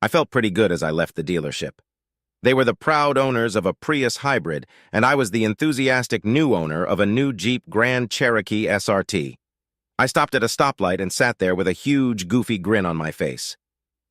I felt pretty good as I left the dealership. They were the proud owners of a Prius hybrid, and I was the enthusiastic new owner of a new Jeep Grand Cherokee SRT. I stopped at a stoplight and sat there with a huge, goofy grin on my face.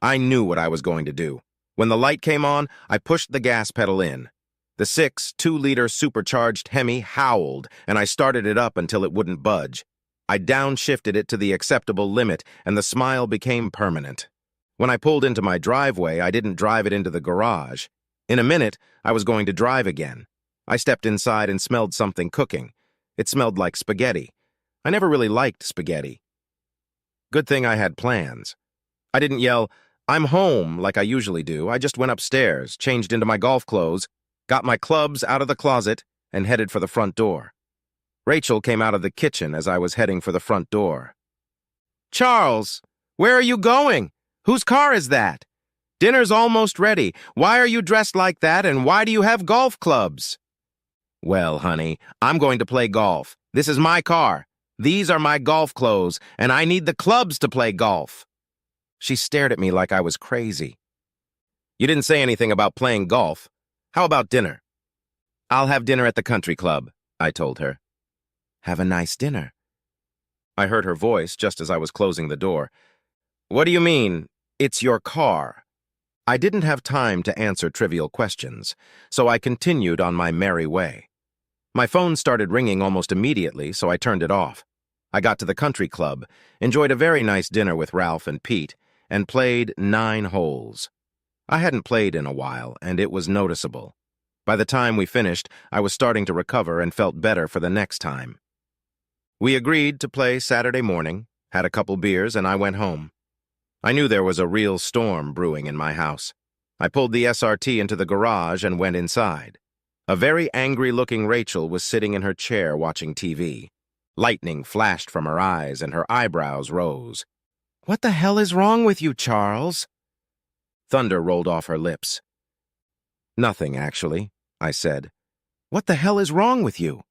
I knew what I was going to do. When the light came on, I pushed the gas pedal in. The 2-liter supercharged Hemi howled, and I started it up until it wouldn't budge. I downshifted it to the acceptable limit, and the smile became permanent. When I pulled into my driveway, I didn't drive it into the garage. In a minute, I was going to drive again. I stepped inside and smelled something cooking. It smelled like spaghetti. I never really liked spaghetti. Good thing I had plans. I didn't yell, "I'm home," like I usually do. I just went upstairs, changed into my golf clothes, got my clubs out of the closet, and headed for the front door. Rachel came out of the kitchen as I was heading for the front door. "Charles, where are you going? Whose car is that? Dinner's almost ready. Why are you dressed like that, and why do you have golf clubs?" "Well, honey, I'm going to play golf. This is my car. These are my golf clothes, and I need the clubs to play golf." She stared at me like I was crazy. "You didn't say anything about playing golf. How about dinner?" "I'll have dinner at the country club," I told her. "Have a nice dinner." I heard her voice just as I was closing the door. "What do you mean, it's your car?" I didn't have time to answer trivial questions, so I continued on my merry way. My phone started ringing almost immediately, so I turned it off. I got to the country club, enjoyed a very nice dinner with Ralph and Pete, and played 9 holes. I hadn't played in a while, and it was noticeable. By the time we finished, I was starting to recover and felt better for the next time. We agreed to play Saturday morning, had a couple beers, and I went home. I knew there was a real storm brewing in my house. I pulled the SRT into the garage and went inside. A very angry-looking Rachel was sitting in her chair watching TV. Lightning flashed from her eyes and her eyebrows rose. "What the hell is wrong with you, Charles?" Thunder rolled off her lips. "Nothing, actually," I said. "What the hell is wrong with you?"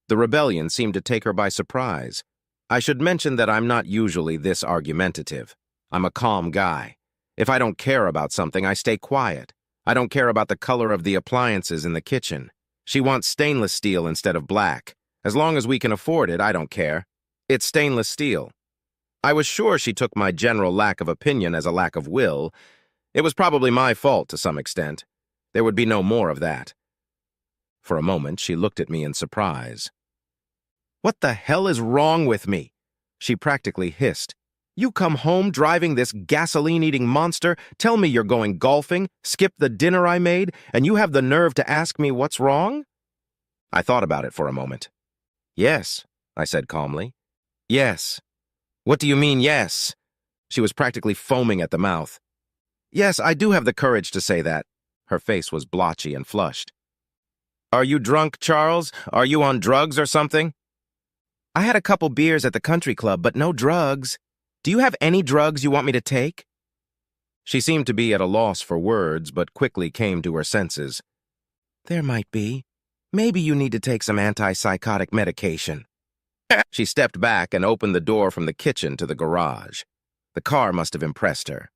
The rebellion seemed to take her by surprise. I should mention that I'm not usually this argumentative. I'm a calm guy. If I don't care about something, I stay quiet. I don't care about the color of the appliances in the kitchen. She wants stainless steel instead of black. As long as we can afford it, I don't care. It's stainless steel. I was sure she took my general lack of opinion as a lack of will. It was probably my fault to some extent. There would be no more of that. For a moment, she looked at me in surprise. "What the hell is wrong with me?" She practically hissed. "You come home driving this gasoline-eating monster, tell me you're going golfing, skip the dinner I made, and you have the nerve to ask me what's wrong?" I thought about it for a moment. "Yes," I said calmly. "Yes." "What do you mean, yes?" She was practically foaming at the mouth. "Yes, I do have the courage to say that." Her face was blotchy and flushed. "Are you drunk, Charles? Are you on drugs or something?" "I had a couple beers at the country club, but no drugs. Do you have any drugs you want me to take?" She seemed to be at a loss for words, but quickly came to her senses. "There might be. Maybe you need to take some antipsychotic medication." She stepped back and opened the door from the kitchen to the garage. The car must have impressed her.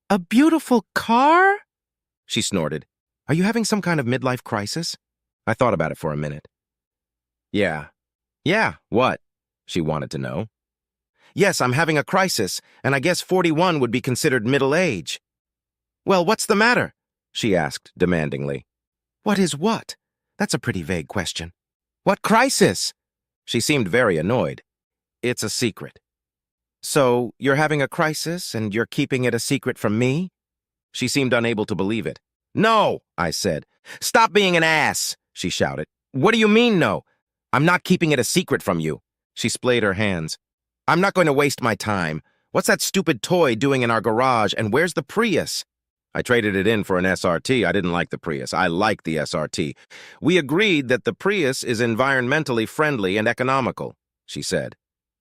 "A beautiful car?" she snorted. "Are you having some kind of midlife crisis?" I thought about it for a minute. Yeah, what?" she wanted to know. "Yes, I'm having a crisis, and I guess 41 would be considered middle age." "Well, what's the matter?" she asked demandingly. "What is what? That's a pretty vague question." "What crisis?" She seemed very annoyed. "It's a secret." "So, you're having a crisis, and you're keeping it a secret from me?" She seemed unable to believe it. "No," I said. "Stop being an ass," she shouted. "What do you mean, no? I'm not keeping it a secret from you." She splayed her hands. "I'm not going to waste my time. What's that stupid toy doing in our garage, and where's the Prius?" I traded it in for an SRT. I didn't like the Prius. I liked the SRT. "We agreed that the Prius is environmentally friendly and economical," she said.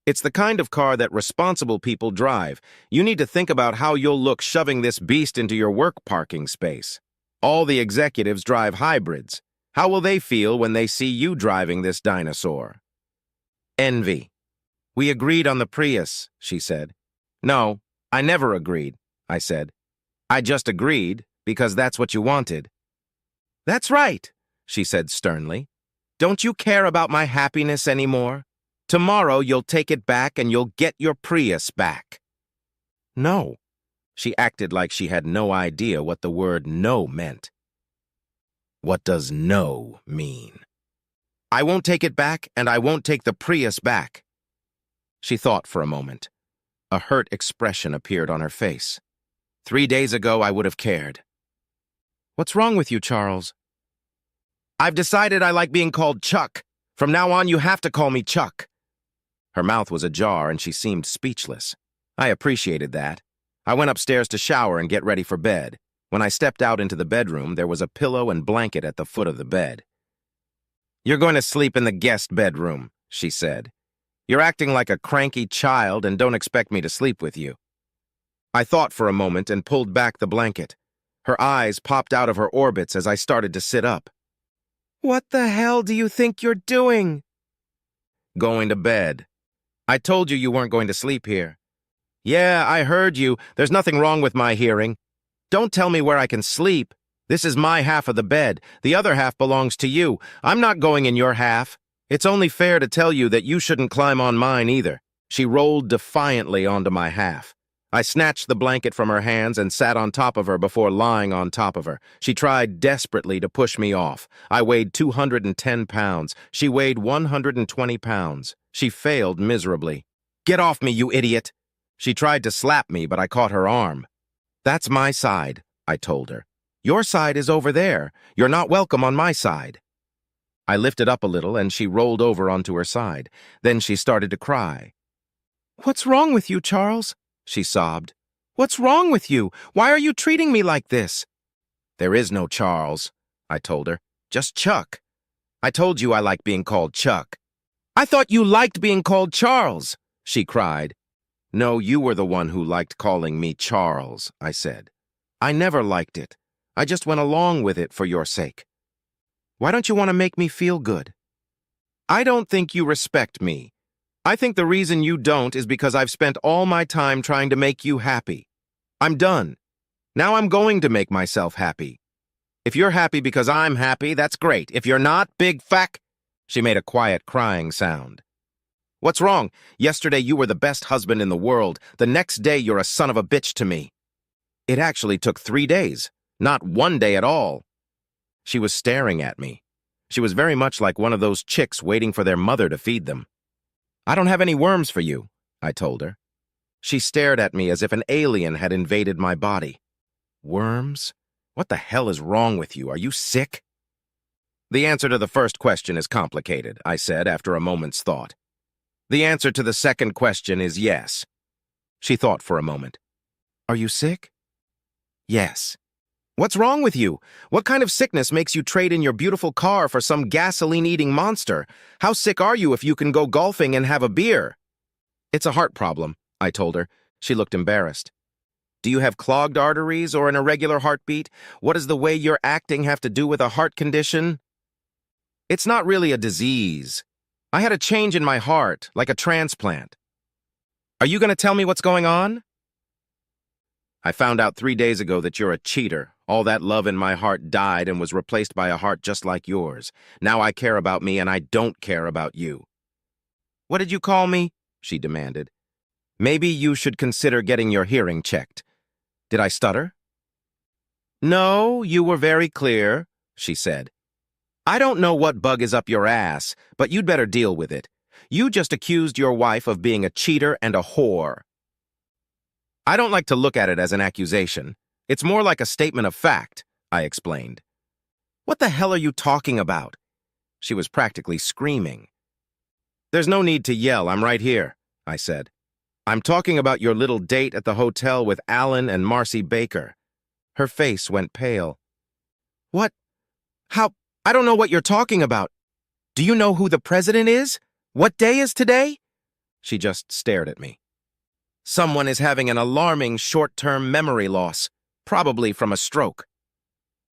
"It's the kind of car that responsible people drive. You need to think about how you'll look shoving this beast into your work parking space. All the executives drive hybrids. How will they feel when they see you driving this dinosaur?" "Envy." "We agreed on the Prius," she said. "No, I never agreed," I said. I just agreed, because that's what you wanted. That's right, she said sternly. Don't you care about my happiness anymore? Tomorrow you'll take it back and you'll get your Prius back. No. She acted like she had no idea what the word no meant. What does no mean? I won't take it back, and I won't take the Prius back. She thought for a moment. A hurt expression appeared on her face. 3 days ago, I would have cared. What's wrong with you, Charles? I've decided I like being called Chuck. From now on, you have to call me Chuck. Her mouth was ajar, and she seemed speechless. I appreciated that. I went upstairs to shower and get ready for bed. When I stepped out into the bedroom, there was a pillow and blanket at the foot of the bed. You're going to sleep in the guest bedroom, she said. You're acting like a cranky child and don't expect me to sleep with you. I thought for a moment and pulled back the blanket. Her eyes popped out of her orbits as I started to sit up. What the hell do you think you're doing? Going to bed. I told you weren't going to sleep here. Yeah, I heard you. There's nothing wrong with my hearing. Don't tell me where I can sleep. This is my half of the bed. The other half belongs to you. I'm not going in your half. It's only fair to tell you that you shouldn't climb on mine either. She rolled defiantly onto my half. I snatched the blanket from her hands and sat on top of her before lying on top of her. She tried desperately to push me off. I weighed 210 pounds. She weighed 120 pounds. She failed miserably. Get off me, you idiot! She tried to slap me, but I caught her arm. That's my side, I told her. Your side is over there. You're not welcome on my side. I lifted up a little and she rolled over onto her side. Then she started to cry. What's wrong with you, Charles? She sobbed. What's wrong with you? Why are you treating me like this? There is no Charles, I told her. Just Chuck. I told you I like being called Chuck. I thought you liked being called Charles, she cried. No, you were the one who liked calling me Charles, I said. I never liked it. I just went along with it for your sake. Why don't you want to make me feel good? I don't think you respect me. I think the reason you don't is because I've spent all my time trying to make you happy. I'm done. Now I'm going to make myself happy. If you're happy because I'm happy, that's great. If you're not, big fuck. She made a quiet crying sound. What's wrong? Yesterday you were the best husband in the world. The next day you're a son of a bitch to me. It actually took 3 days, not 1 day at all. She was staring at me. She was very much like one of those chicks waiting for their mother to feed them. I don't have any worms for you, I told her. She stared at me as if an alien had invaded my body. Worms? What the hell is wrong with you? Are you sick? The answer to the first question is complicated, I said after a moment's thought. The answer to the second question is yes. She thought for a moment. Are you sick? Yes. What's wrong with you? What kind of sickness makes you trade in your beautiful car for some gasoline-eating monster? How sick are you if you can go golfing and have a beer? It's a heart problem, I told her. She looked embarrassed. Do you have clogged arteries or an irregular heartbeat? What does the way you're acting have to do with a heart condition? It's not really a disease. I had a change in my heart, like a transplant. Are you going to tell me what's going on? I found out 3 days ago that you're a cheater. All that love in my heart died and was replaced by a heart just like yours. Now I care about me and I don't care about you. What did you call me? She demanded. Maybe you should consider getting your hearing checked. Did I stutter? No, you were very clear, she said. I don't know what bug is up your ass, but you'd better deal with it. You just accused your wife of being a cheater and a whore. I don't like to look at it as an accusation. It's more like a statement of fact, I explained. What the hell are you talking about? She was practically screaming. There's no need to yell, I'm right here, I said. I'm talking about your little date at the hotel with Alan and Marcy Baker. Her face went pale. What? How? I don't know what you're talking about. Do you know who the president is? What day is today? She just stared at me. Someone is having an alarming short-term memory loss, probably from a stroke.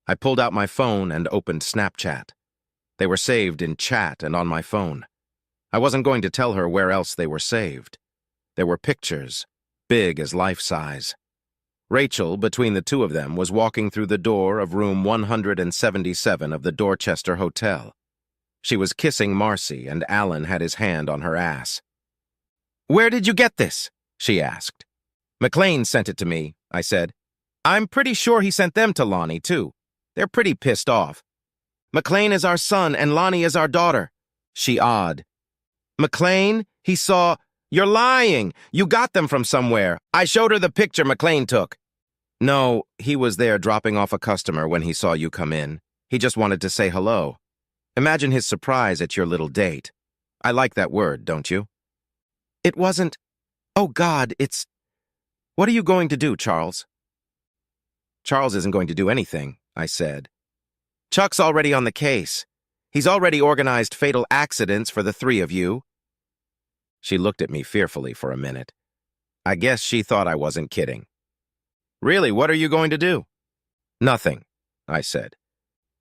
I pulled out my phone and opened Snapchat. They were saved in chat and on my phone. I wasn't going to tell her where else they were saved. There were pictures, big as life-size. Rachel, between the two of them, was walking through the door of room 177 of the Dorchester Hotel. She was kissing Marcy, and Alan had his hand on her ass. "Where did you get this?" she asked. "McLean sent it to me," I said. "I'm pretty sure he sent them to Lonnie, too. They're pretty pissed off. McLean is our son, and Lonnie is our daughter." She awed. "McLean? He saw—" "You're lying! You got them from somewhere. I showed her the picture McLean took." "No, he was there dropping off a customer when he saw you come in. He just wanted to say hello. Imagine his surprise at your little date. I like that word, don't you?" "It wasn't— Oh, God, it's— What are you going to do, Charles?" "Charles isn't going to do anything," I said. "Chuck's already on the case. He's already organized fatal accidents for the three of you." She looked at me fearfully for a minute. I guess she thought I wasn't kidding. "Really, what are you going to do?" "Nothing," I said.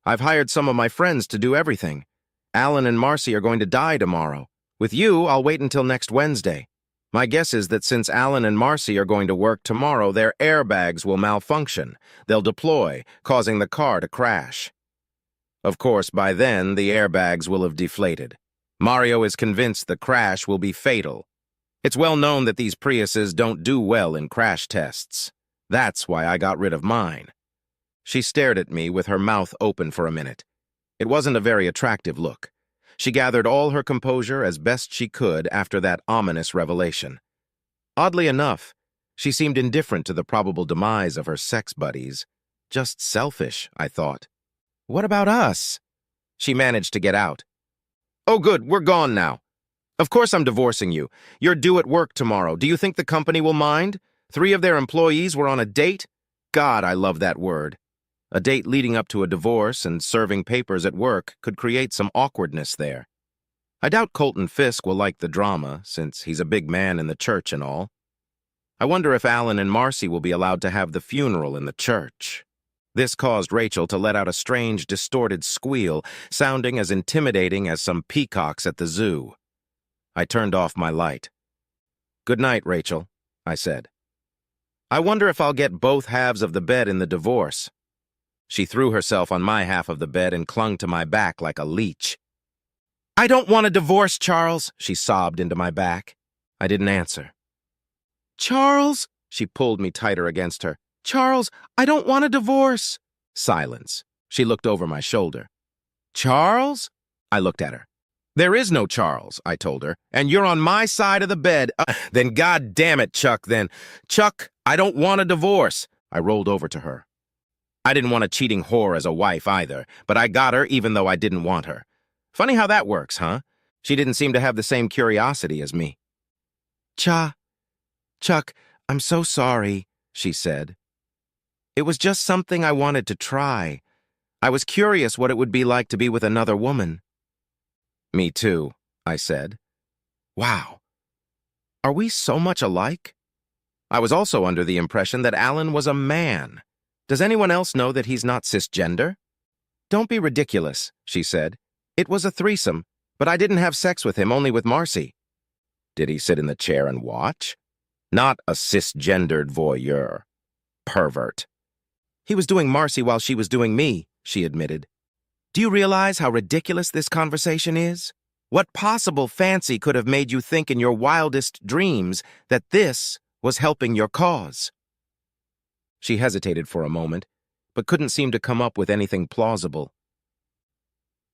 "I've hired some of my friends to do everything. Alan and Marcy are going to die tomorrow. With you, I'll wait until next Wednesday. My guess is that since Alan and Marcy are going to work tomorrow, their airbags will malfunction. They'll deploy, causing the car to crash. Of course, by then, the airbags will have deflated. Mario is convinced the crash will be fatal. It's well known that these Priuses don't do well in crash tests. That's why I got rid of mine." She stared at me with her mouth open for a minute. It wasn't a very attractive look. She gathered all her composure as best she could after that ominous revelation. Oddly enough, she seemed indifferent to the probable demise of her sex buddies. Just selfish, I thought. "What about us?" She managed to get out. "Oh, good, we're gone now. Of course I'm divorcing you. You're due at work tomorrow. Do you think the company will mind? 3 of their employees were on a date? God, I love that word. A date leading up to a divorce and serving papers at work could create some awkwardness there. I doubt Colton Fisk will like the drama, since he's a big man in the church and all. I wonder if Alan and Marcy will be allowed to have the funeral in the church." This caused Rachel to let out a strange, distorted squeal, sounding as intimidating as some peacocks at the zoo. I turned off my light. "Good night, Rachel," I said. "I wonder if I'll get both halves of the bed in the divorce." She threw herself on my half of the bed and clung to my back like a leech. "I don't want a divorce, Charles," she sobbed into my back. I didn't answer. "Charles," she pulled me tighter against her. "Charles, I don't want a divorce." Silence. She looked over my shoulder. "Charles?" I looked at her. "There is no Charles," I told her, "and you're on my side of the bed." Then God damn it, Chuck, then. "Chuck, I don't want a divorce." I rolled over to her. I didn't want a cheating whore as a wife either, but I got her even though I didn't want her. Funny how that works, huh? She didn't seem to have the same curiosity as me. Chuck, I'm so sorry," she said. "It was just something I wanted to try. I was curious what it would be like to be with another woman." "Me too," I said. Wow. Are we so much alike? I was also under the impression that Alan was a man. Does anyone else know that he's not cisgender? "Don't be ridiculous," she said. "It was a threesome, but I didn't have sex with him, only with Marcy." "Did he sit in the chair and watch?" "Not a cisgendered voyeur. Pervert." "He was doing Marcy while she was doing me," she admitted. "Do you realize how ridiculous this conversation is? What possible fancy could have made you think in your wildest dreams that this was helping your cause?" She hesitated for a moment, but couldn't seem to come up with anything plausible.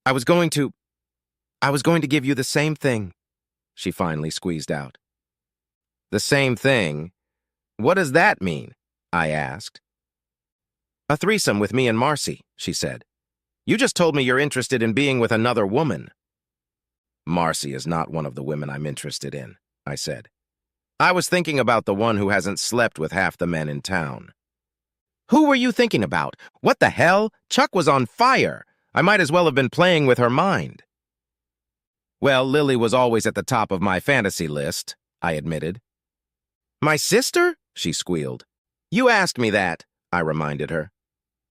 I was going to give you the same thing," she finally squeezed out. "The same thing? What does that mean?" I asked. "A threesome with me and Marcy," she said. "You just told me you're interested in being with another woman." "Marcy is not one of the women I'm interested in," I said. "I was thinking about the one who hasn't slept with half the men in town." "Who were you thinking about? What the hell? Chuck was on fire. I might as well have been playing with her mind." "Well, Lily was always at the top of my fantasy list," I admitted. "My sister?" she squealed. "You asked me that," I reminded her.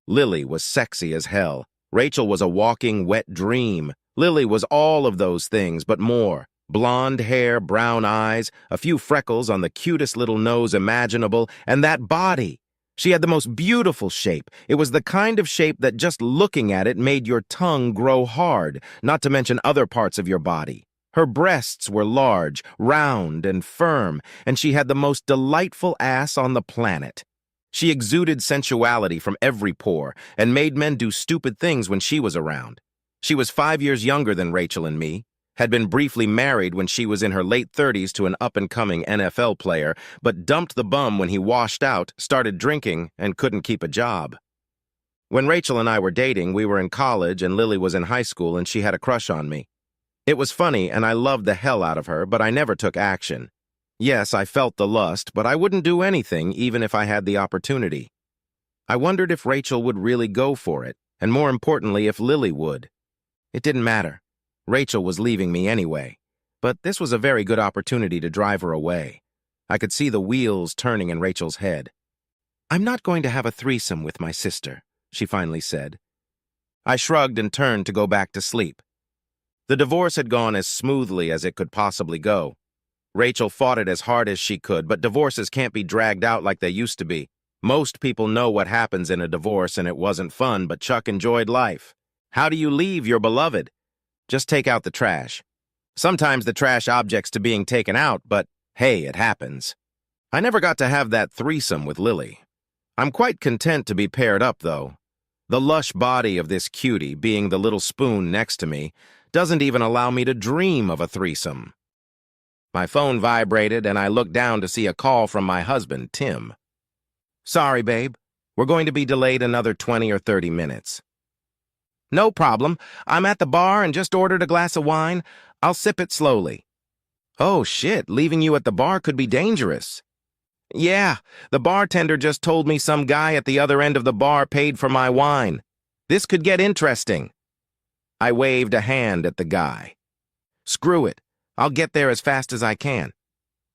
Lily was sexy as hell. Rachel was a walking wet dream. Lily was all of those things, but more. Blonde hair, brown eyes, a few freckles on the cutest little nose imaginable, and that body. She had the most beautiful shape. It was the kind of shape that just looking at it made your tongue grow hard, not to mention other parts of your body. Her breasts were large, round, and firm, and she had the most delightful ass on the planet. She exuded sensuality from every pore and made men do stupid things when she was around. She was 5 years younger than Rachel and me, had been briefly married when she was in her late 30s to an up-and-coming NFL player, but dumped the bum when he washed out, started drinking, and couldn't keep a job. When Rachel and I were dating, we were in college and Lily was in high school and she had a crush on me. It was funny and I loved the hell out of her, but I never took action. Yes, I felt the lust, but I wouldn't do anything even if I had the opportunity. I wondered if Rachel would really go for it, and more importantly, if Lily would. It didn't matter. Rachel was leaving me anyway, but this was a very good opportunity to drive her away. I could see the wheels turning in Rachel's head. "I'm not going to have a threesome with my sister," she finally said. I shrugged and turned to go back to sleep. The divorce had gone as smoothly as it could possibly go. Rachel fought it as hard as she could, but divorces can't be dragged out like they used to be. Most people know what happens in a divorce, and it wasn't fun, but Chuck enjoyed life. How do you leave your beloved? Just take out the trash. Sometimes the trash objects to being taken out, but hey, it happens. I never got to have that threesome with Lily. I'm quite content to be paired up, though. The lush body of this cutie, being the little spoon next to me, doesn't even allow me to dream of a threesome. My phone vibrated, and I looked down to see a call from my husband, Tim. "Sorry, babe. We're going to be delayed another 20 or 30 minutes. "No problem. I'm at the bar and just ordered a glass of wine. I'll sip it slowly." "Oh, shit, leaving you at the bar could be dangerous." "Yeah, the bartender just told me some guy at the other end of the bar paid for my wine. This could get interesting." I waved a hand at the guy. "Screw it. I'll get there as fast as I can."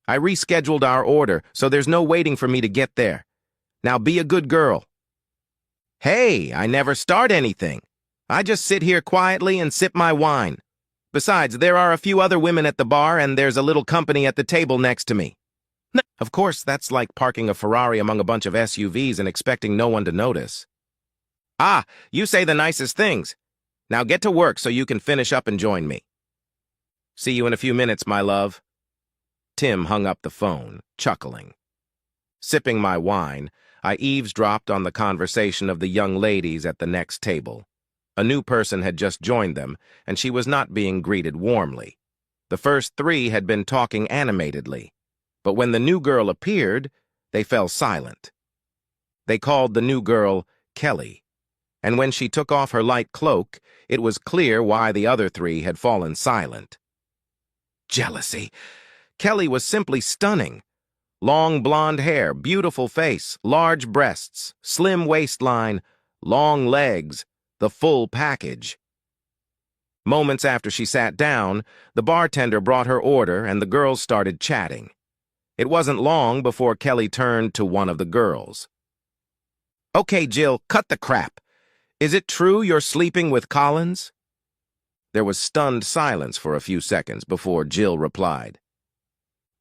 I rescheduled our order, so there's no waiting for me to get there. Now be a good girl. "Hey, I never start anything. I just sit here quietly and sip my wine. Besides, there are a few other women at the bar and there's a little company at the table next to me." Of course, that's like parking a Ferrari among a bunch of SUVs and expecting no one to notice. "Ah, you say the nicest things. Now get to work so you can finish up and join me." "See you in a few minutes, my love." Tim hung up the phone, chuckling. Sipping my wine, I eavesdropped on the conversation of the young ladies at the next table. A new person had just joined them, and she was not being greeted warmly. The first three had been talking animatedly, but when the new girl appeared, they fell silent. They called the new girl Kelly, and when she took off her light cloak, it was clear why the other three had fallen silent. Jealousy. Kelly was simply stunning. Long blonde hair, beautiful face, large breasts, slim waistline, long legs, the full package. Moments after she sat down, the bartender brought her order and the girls started chatting. It wasn't long before Kelly turned to one of the girls. "Okay, Jill, cut the crap. Is it true you're sleeping with Collins?" There was stunned silence for a few seconds before Jill replied.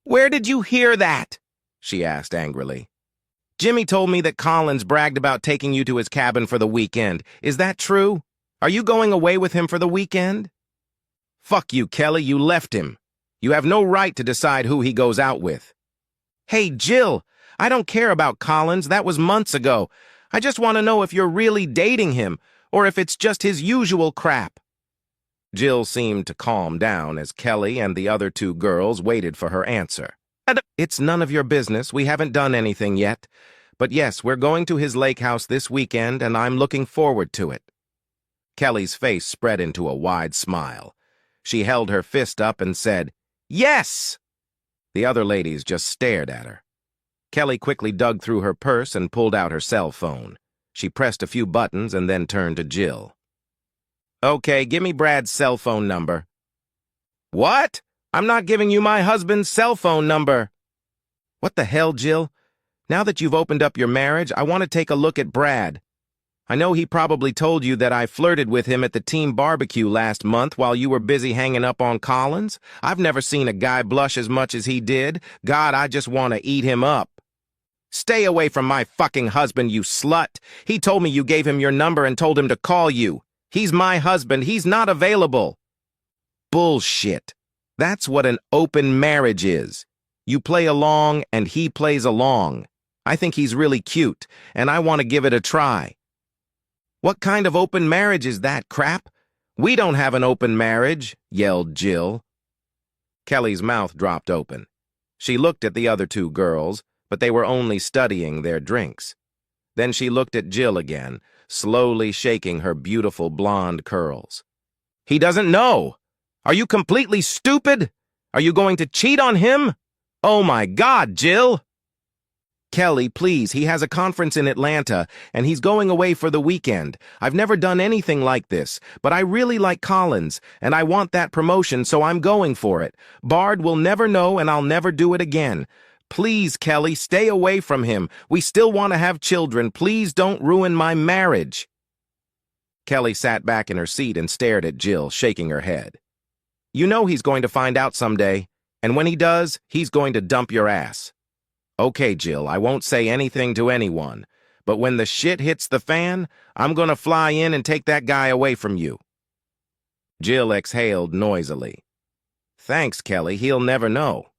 "Where did you hear that?" she asked angrily. "Jimmy told me that Collins bragged about taking you to his cabin for the weekend. Is that true? Are you going away with him for the weekend?" "Fuck you, Kelly, you left him. You have no right to decide who he goes out with." "Hey, Jill, I don't care about Collins. That was months ago. I just want to know if you're really dating him, or if it's just his usual crap." Jill seemed to calm down as Kelly and the other two girls waited for her answer. "It's none of your business. We haven't done anything yet. But yes, we're going to his lake house this weekend, and I'm looking forward to it." Kelly's face spread into a wide smile. She held her fist up and said, "Yes!" The other ladies just stared at her. Kelly quickly dug through her purse and pulled out her cell phone. She pressed a few buttons and then turned to Jill. "Okay, give me Brad's cell phone number." "What? I'm not giving you my husband's cell phone number." "What the hell, Jill? Now that you've opened up your marriage, I want to take a look at Brad. I know he probably told you that I flirted with him at the team barbecue last month while you were busy hanging up on Collins. I've never seen a guy blush as much as he did. God, I just want to eat him up." Stay away from my fucking husband, you slut. He told me you gave him your number and told him to call you. He's my husband. He's not available. Bullshit. That's what an open marriage is. You play along and he plays along. I think he's really cute, and I want to give it a try. What kind of open marriage is that, crap? We don't have an open marriage, yelled Jill. Kelly's mouth dropped open. She looked at the other two girls, but they were only studying their drinks. Then she looked at Jill again, slowly shaking her beautiful blonde curls. He doesn't know. Are you completely stupid? Are you going to cheat on him? Oh my God, Jill! Kelly, please, he has a conference in Atlanta, and he's going away for the weekend. I've never done anything like this, but I really like Collins, and I want that promotion, so I'm going for it. Bard will never know, and I'll never do it again. Please, Kelly, stay away from him. We still want to have children. Please don't ruin my marriage. Kelly sat back in her seat and stared at Jill, shaking her head. You know he's going to find out someday, and when he does, he's going to dump your ass. Okay, Jill, I won't say anything to anyone, but when the shit hits the fan, I'm gonna fly in and take that guy away from you. Jill exhaled noisily. Thanks, Kelly, he'll never know.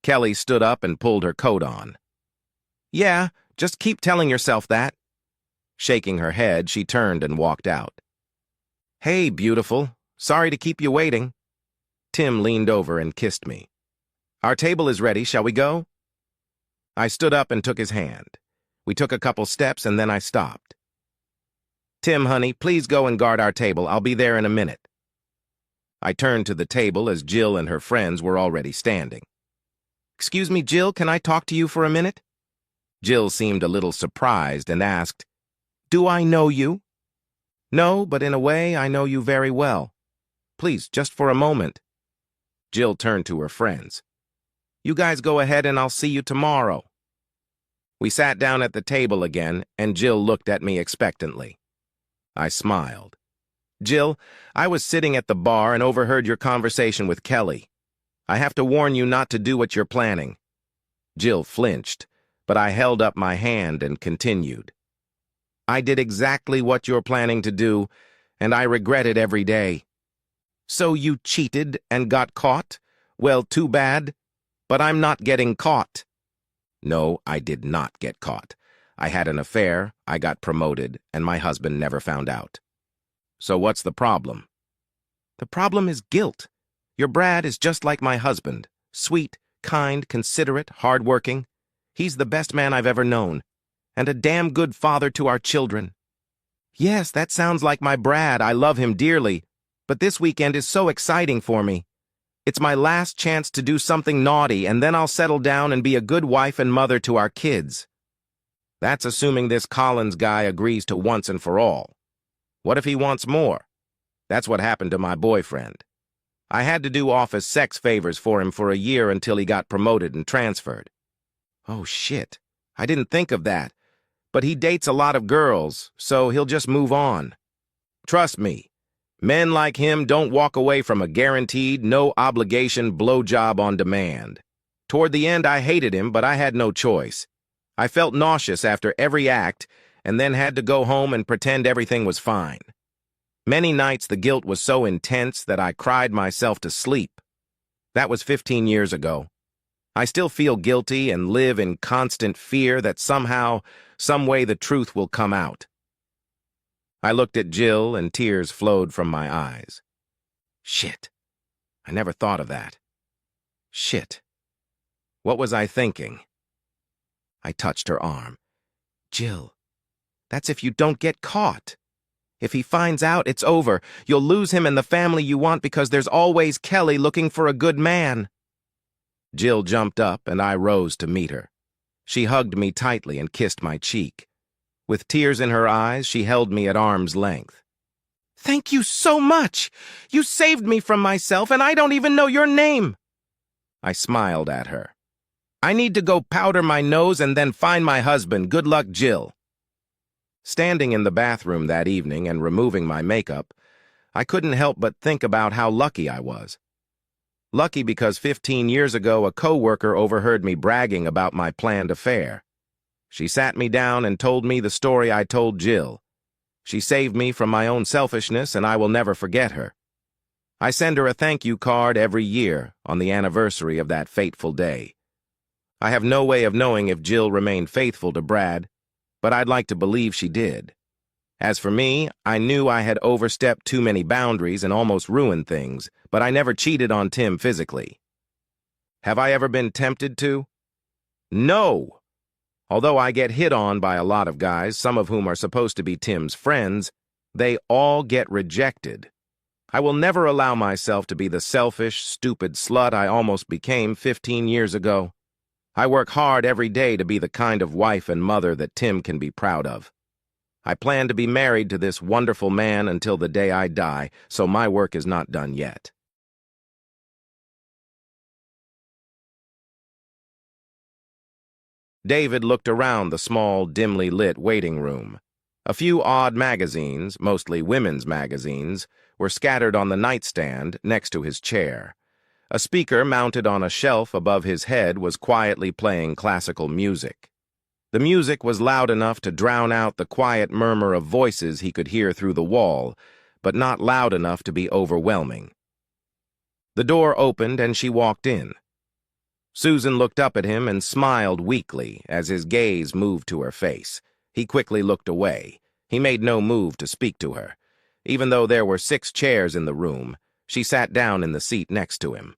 Kelly stood up and pulled her coat on. Yeah, just keep telling yourself that. Shaking her head, she turned and walked out. Hey, beautiful. Sorry to keep you waiting. Tim leaned over and kissed me. Our table is ready, shall we go? I stood up and took his hand. We took a couple steps and then I stopped. Tim, honey, please go and guard our table. I'll be there in a minute. I turned to the table as Jill and her friends were already standing. Excuse me, Jill, can I talk to you for a minute? Jill seemed a little surprised and asked, Do I know you? No, but in a way I know you very well. Please, just for a moment. Jill turned to her friends. You guys go ahead and I'll see you tomorrow. We sat down at the table again, and Jill looked at me expectantly. I smiled. Jill, I was sitting at the bar and overheard your conversation with Kelly. I have to warn you not to do what you're planning. Jill flinched, but I held up my hand and continued. I did exactly what you're planning to do, and I regret it every day. So you cheated and got caught? Well, too bad. But I'm not getting caught. No, I did not get caught. I had an affair, I got promoted, and my husband never found out. So what's the problem? The problem is guilt. Your Brad is just like my husband. Sweet, kind, considerate, hardworking. He's the best man I've ever known. And a damn good father to our children. Yes, that sounds like my Brad. I love him dearly. But this weekend is so exciting for me. It's my last chance to do something naughty, and then I'll settle down and be a good wife and mother to our kids. That's assuming this Collins guy agrees to once and for all. What if he wants more? That's what happened to my boyfriend. I had to do office sex favors for him for a year until he got promoted and transferred. Oh, shit. I didn't think of that. But he dates a lot of girls, so he'll just move on. Trust me. Men like him don't walk away from a guaranteed, no-obligation blowjob on demand. Toward the end, I hated him, but I had no choice. I felt nauseous after every act, and then had to go home and pretend everything was fine. Many nights the guilt was so intense that I cried myself to sleep. That was 15 years ago. I still feel guilty and live in constant fear that somehow, some way the truth will come out. I looked at Jill and tears flowed from my eyes. Shit. I never thought of that. Shit. What was I thinking? I touched her arm. Jill, that's if you don't get caught. If he finds out, it's over. You'll lose him and the family you want because there's always Kelly looking for a good man. Jill jumped up and I rose to meet her. She hugged me tightly and kissed my cheek. With tears in her eyes, she held me at arm's length. Thank you so much! You saved me from myself, and I don't even know your name! I smiled at her. I need to go powder my nose and then find my husband. Good luck, Jill. Standing in the bathroom that evening and removing my makeup, I couldn't help but think about how lucky I was. Lucky because 15 years ago a coworker overheard me bragging about my planned affair. She sat me down and told me the story I told Jill. She saved me from my own selfishness, and I will never forget her. I send her a thank you card every year on the anniversary of that fateful day. I have no way of knowing if Jill remained faithful to Brad, but I'd like to believe she did. As for me, I knew I had overstepped too many boundaries and almost ruined things, but I never cheated on Tim physically. Have I ever been tempted to? No! Although I get hit on by a lot of guys, some of whom are supposed to be Tim's friends, they all get rejected. I will never allow myself to be the selfish, stupid slut I almost became 15 years ago. I work hard every day to be the kind of wife and mother that Tim can be proud of. I plan to be married to this wonderful man until the day I die, so my work is not done yet. David looked around the small, dimly lit waiting room. A few odd magazines, mostly women's magazines, were scattered on the nightstand next to his chair. A speaker mounted on a shelf above his head was quietly playing classical music. The music was loud enough to drown out the quiet murmur of voices he could hear through the wall, but not loud enough to be overwhelming. The door opened and she walked in. Susan looked up at him and smiled weakly as his gaze moved to her face. He quickly looked away. He made no move to speak to her. Even though there were 6 chairs in the room, she sat down in the seat next to him.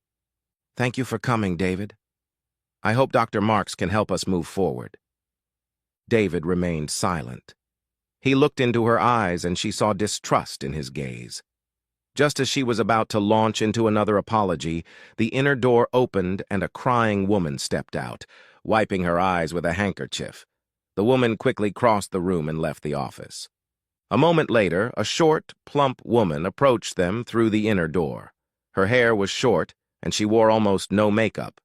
"Thank you for coming, David. I hope Dr. Marks can help us move forward." David remained silent. He looked into her eyes and she saw distrust in his gaze. Just as she was about to launch into another apology, the inner door opened and a crying woman stepped out, wiping her eyes with a handkerchief. The woman quickly crossed the room and left the office. A moment later, a short, plump woman approached them through the inner door. Her hair was short, and she wore almost no makeup.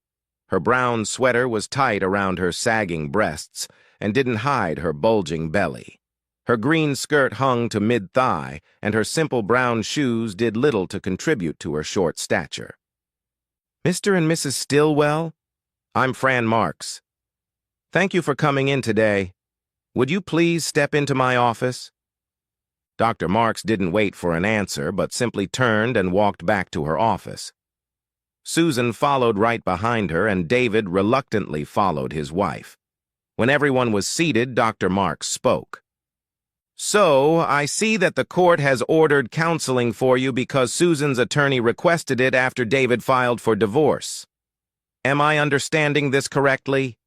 Her brown sweater was tight around her sagging breasts and didn't hide her bulging belly. Her green skirt hung to mid-thigh, and her simple brown shoes did little to contribute to her short stature. "Mr. and Mrs. Stillwell? I'm Fran Marks. Thank you for coming in today. Would you please step into my office?" Dr. Marks didn't wait for an answer, but simply turned and walked back to her office. Susan followed right behind her, and David reluctantly followed his wife. When everyone was seated, Dr. Marks spoke. "So, I see that the court has ordered counseling for you because Susan's attorney requested it after David filed for divorce. Am I understanding this correctly?"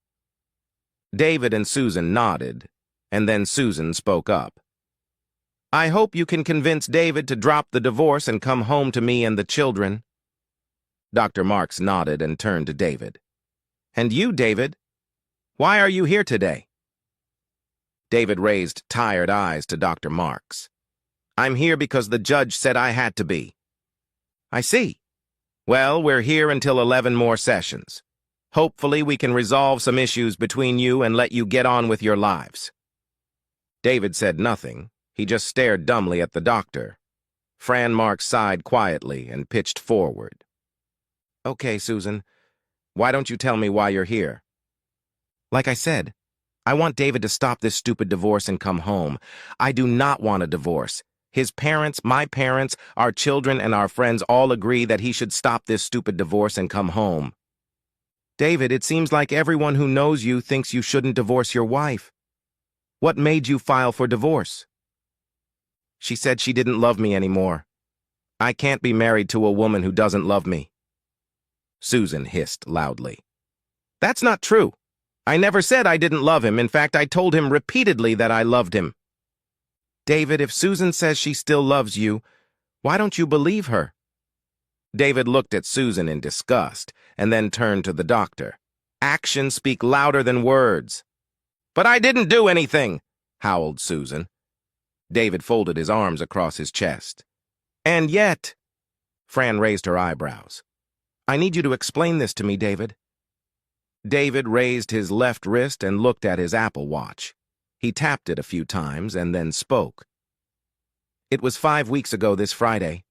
David and Susan nodded, and then Susan spoke up. "I hope you can convince David to drop the divorce and come home to me and the children." Dr. Marks nodded and turned to David. "And you, David? Why are you here today?" David raised tired eyes to Dr. Marks. "I'm here because the judge said I had to be." "I see. Well, we're here until 11 more sessions. Hopefully we can resolve some issues between you and let you get on with your lives." David said nothing. He just stared dumbly at the doctor. Fran Marks sighed quietly and pitched forward. "Okay, Susan, why don't you tell me why you're here?" "Like I said, I want David to stop this stupid divorce and come home. I do not want a divorce. His parents, my parents, our children, and our friends all agree that he should stop this stupid divorce and come home." "David, it seems like everyone who knows you thinks you shouldn't divorce your wife. What made you file for divorce?" "She said she didn't love me anymore. I can't be married to a woman who doesn't love me." Susan hissed loudly. "That's not true. I never said I didn't love him. In fact, I told him repeatedly that I loved him." "David, if Susan says she still loves you, why don't you believe her?" David looked at Susan in disgust and then turned to the doctor. "Actions speak louder than words." "But I didn't do anything," howled Susan. David folded his arms across his chest. "And yet—" Fran raised her eyebrows. "I need you to explain this to me, David." David raised his left wrist and looked at his Apple Watch. He tapped it a few times and then spoke. "It was 5 weeks ago this Friday.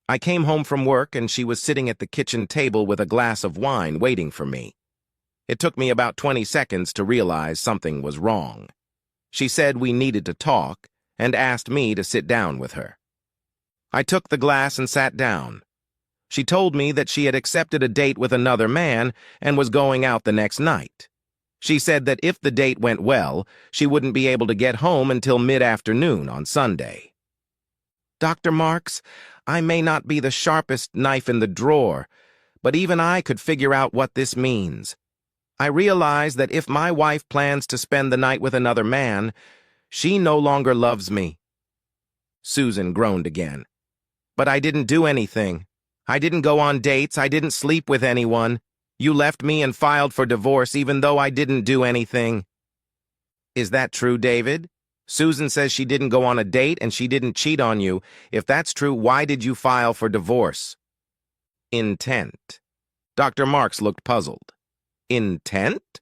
I came home from work and she was sitting at the kitchen table with a glass of wine waiting for me. It took me about 20 seconds to realize something was wrong. She said we needed to talk and asked me to sit down with her. I took the glass and sat down. She told me that she had accepted a date with another man and was going out the next night. She said that if the date went well, she wouldn't be able to get home until mid-afternoon on Sunday. Dr. Marks, I may not be the sharpest knife in the drawer, but even I could figure out what this means. I realize that if my wife plans to spend the night with another man, she no longer loves me. Susan groaned again. But I didn't do anything. I didn't go on dates. I didn't sleep with anyone. You left me and filed for divorce even though I didn't do anything. Is that true, David? Susan says she didn't go on a date and she didn't cheat on you. If that's true, why did you file for divorce? Intent. Dr. Marks looked puzzled. Intent?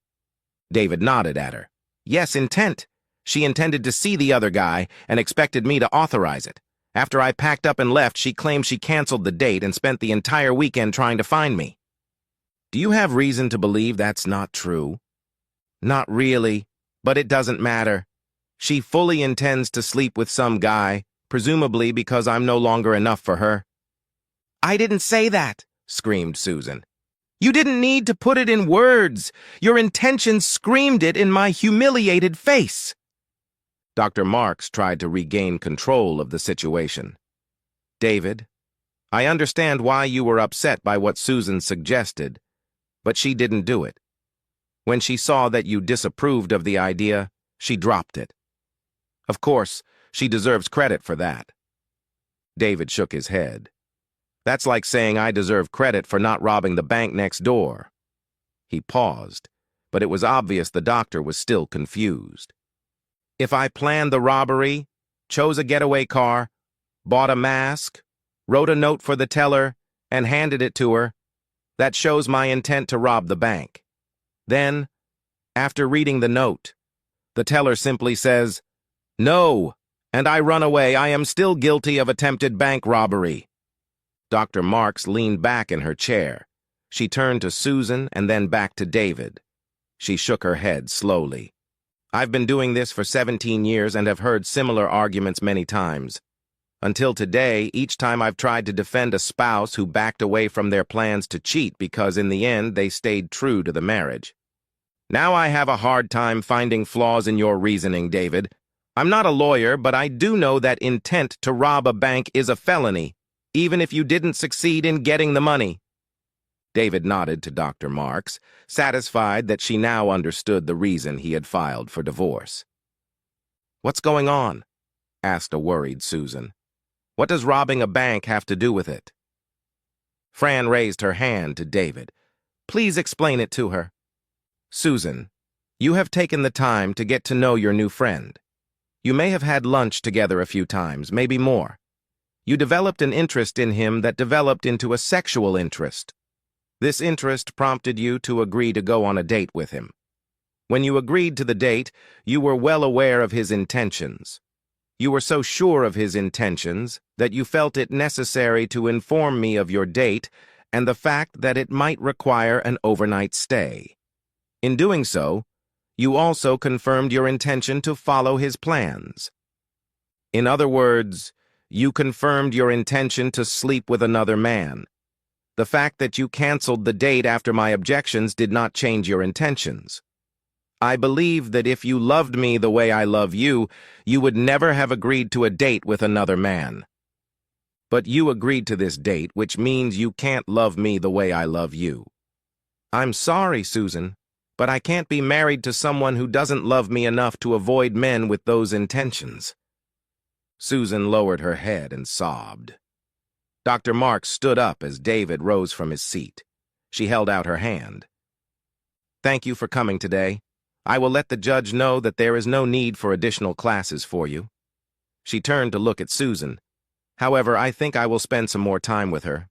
David nodded at her. Yes, intent. She intended to see the other guy and expected me to authorize it. After I packed up and left, she claimed she canceled the date and spent the entire weekend trying to find me. Do you have reason to believe that's not true? Not really, but it doesn't matter. She fully intends to sleep with some guy, presumably because I'm no longer enough for her. I didn't say that, screamed Susan. You didn't need to put it in words. Your intentions screamed it in my humiliated face. Dr. Marks tried to regain control of the situation. David, I understand why you were upset by what Susan suggested, but she didn't do it. When she saw that you disapproved of the idea, she dropped it. Of course, she deserves credit for that. David shook his head. That's like saying I deserve credit for not robbing the bank next door. He paused, but it was obvious the doctor was still confused. If I planned the robbery, chose a getaway car, bought a mask, wrote a note for the teller, and handed it to her, that shows my intent to rob the bank. Then, after reading the note, the teller simply says, "No," and I run away. I am still guilty of attempted bank robbery. Dr. Marks leaned back in her chair. She turned to Susan and then back to David. She shook her head slowly. I've been doing this for 17 years and have heard similar arguments many times. Until today, each time I've tried to defend a spouse who backed away from their plans to cheat because in the end they stayed true to the marriage. Now I have a hard time finding flaws in your reasoning, David. I'm not a lawyer, but I do know that intent to rob a bank is a felony, even if you didn't succeed in getting the money. David nodded to Dr. Marks, satisfied that she now understood the reason he had filed for divorce. What's going on? Asked a worried Susan. What does robbing a bank have to do with it? Fran raised her hand to David. Please explain it to her. Susan, you have taken the time to get to know your new friend. You may have had lunch together a few times, maybe more. You developed an interest in him that developed into a sexual interest. This interest prompted you to agree to go on a date with him. When you agreed to the date, you were well aware of his intentions. You were so sure of his intentions that you felt it necessary to inform me of your date and the fact that it might require an overnight stay. In doing so, you also confirmed your intention to follow his plans. In other words, you confirmed your intention to sleep with another man. The fact that you canceled the date after my objections did not change your intentions. I believe that if you loved me the way I love you, you would never have agreed to a date with another man. But you agreed to this date, which means you can't love me the way I love you. I'm sorry, Susan, but I can't be married to someone who doesn't love me enough to avoid men with those intentions. Susan lowered her head and sobbed. Dr. Marks stood up as David rose from his seat. She held out her hand. Thank you for coming today. I will let the judge know that there is no need for additional classes for you. She turned to look at Susan. However, I think I will spend some more time with her.